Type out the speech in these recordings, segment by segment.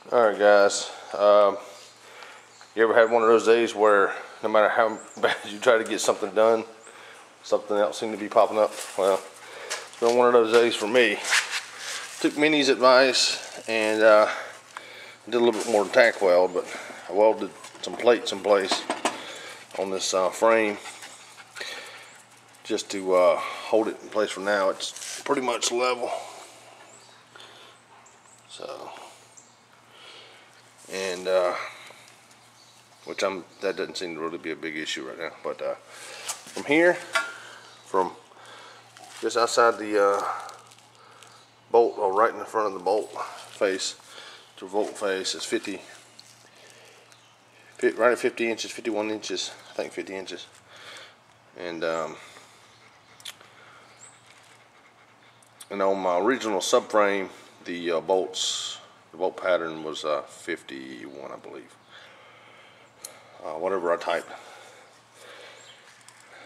Alright guys, you ever had one of those days where no matter how bad you try to get something done, something else seemed to be popping up? Well, it's been one of those days for me. Took Minnie's advice and did a little bit more than tack weld, but I welded some plates in place on this frame just to hold it in place for now. It's pretty much level. So, and that doesn't seem to really be a big issue right now. But from here, from just outside the bolt, or right in the front of the bolt face to bolt face, is right at 50 inches, 51 inches, I think 50 inches. And on my original subframe, the bolt pattern was 51, I believe. Whatever I typed.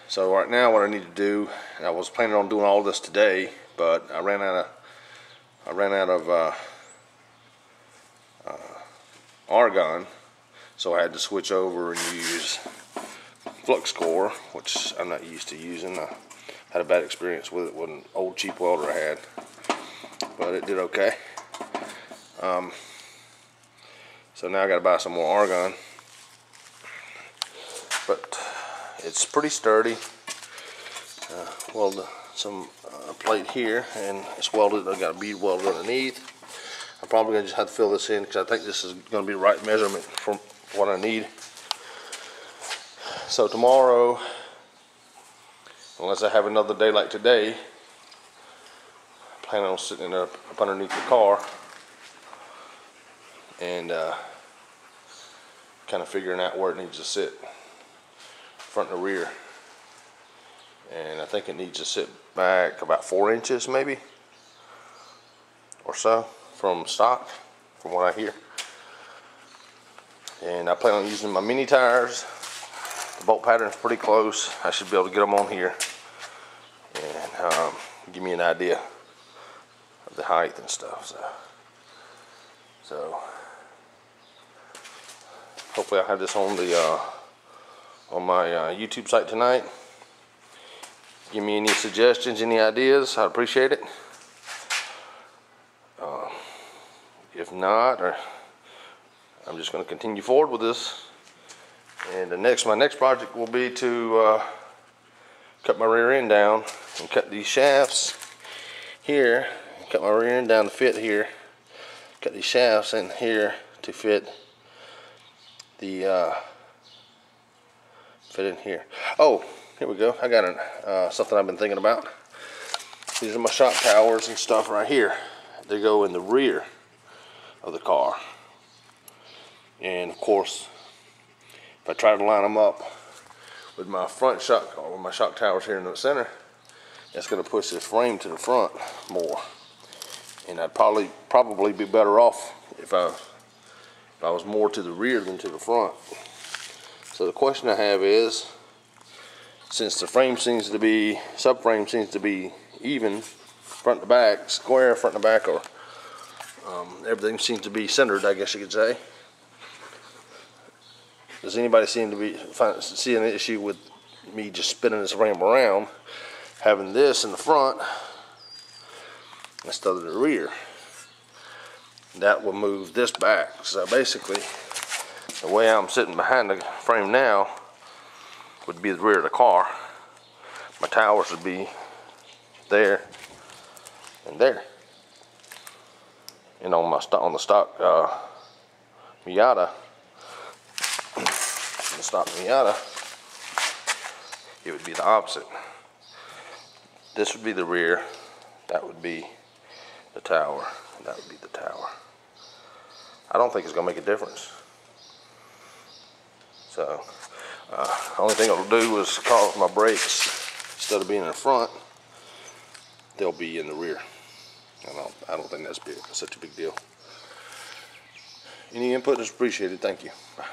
So right now, what I need to do, and I was planning on doing all this today, but I ran out of argon, so I had to switch over and use flux core, which I'm not used to using. I had a bad experience with it with an old cheap welder I had, but it did okay. So now I got to buy some more argon, but it's pretty sturdy. Welded some plate here, and it's welded. I got a bead welded underneath. I'm probably gonna just have to fill this in because I think this is gonna be the right measurement for what I need. So tomorrow, unless I have another day like today, I plan on sitting up underneath the car and kind of figuring out where it needs to sit, front and rear. And I think it needs to sit back about 4 inches maybe, or so, from stock, from what I hear. And I plan on using my mini tires. The bolt pattern is pretty close. I should be able to get them on here and give me an idea of the height and stuff. So hopefully I'll have this on the on my YouTube site tonight. Give me any suggestions, any ideas, I'd appreciate it. If not, I'm just going to continue forward with this. And my next project will be to cut my rear end down and cut these shafts here. Cut my rear end down to fit here. Cut these shafts in here to fit the fit in here. Oh, here we go. I got something I've been thinking about. These are my shock towers and stuff right here. They go in the rear of the car. And of course, if I try to line them up with my front shock, or with my shock towers here in the center, that's going to push this frame to the front more. And I'd probably be better off if I was more to the rear than to the front. So the question I have is, since the frame subframe seems to be even front to back, square front to back, or everything seems to be centered, I guess you could say. Does anybody seem to be see an issue with me just spinning this frame around, having this in the front instead of the rear? That will move this back. So basically, the way I'm sitting behind the frame now would be the rear of the car. My towers would be there and there. And on the stock Miata, it would be the opposite. This would be the rear, that would be the tower, and that would be the tower. I don't think it's gonna make a difference. So, only thing it'll do is cause my brakes, instead of being in the front, they'll be in the rear. I don't think that's such a big deal. Any input is appreciated. Thank you. Bye.